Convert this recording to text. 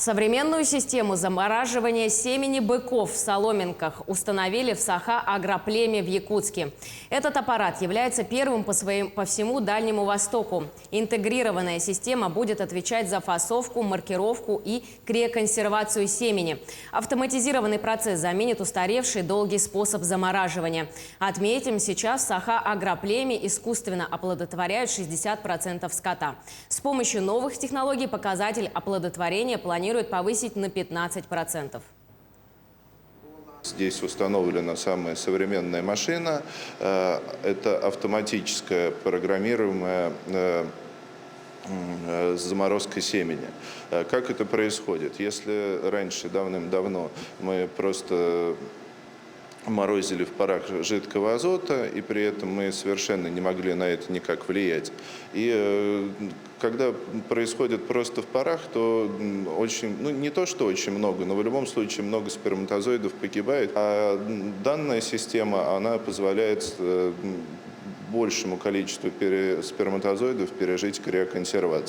Современную систему замораживания семени быков в соломинках установили в Саха-Агроплеме в Якутске. Этот аппарат является первым по всему Дальнему Востоку. Интегрированная система будет отвечать за фасовку, маркировку и криоконсервацию семени. Автоматизированный процесс заменит устаревший долгий способ замораживания. Отметим, сейчас в Саха-Агроплеме искусственно оплодотворяют 60% скота. С помощью новых технологий показатель оплодотворения планируют повысить на 15%. Здесь установлена самая современная машина. Это автоматическая программируемая заморозка семени. Как это происходит? Если раньше, давным-давно, мы просто морозили в парах жидкого азота, и при этом мы совершенно не могли на это никак влиять. И когда происходит просто в парах, то не то что очень много, но в любом случае много сперматозоидов погибает. А данная система, она позволяет большему количеству сперматозоидов пережить криоконсервацию.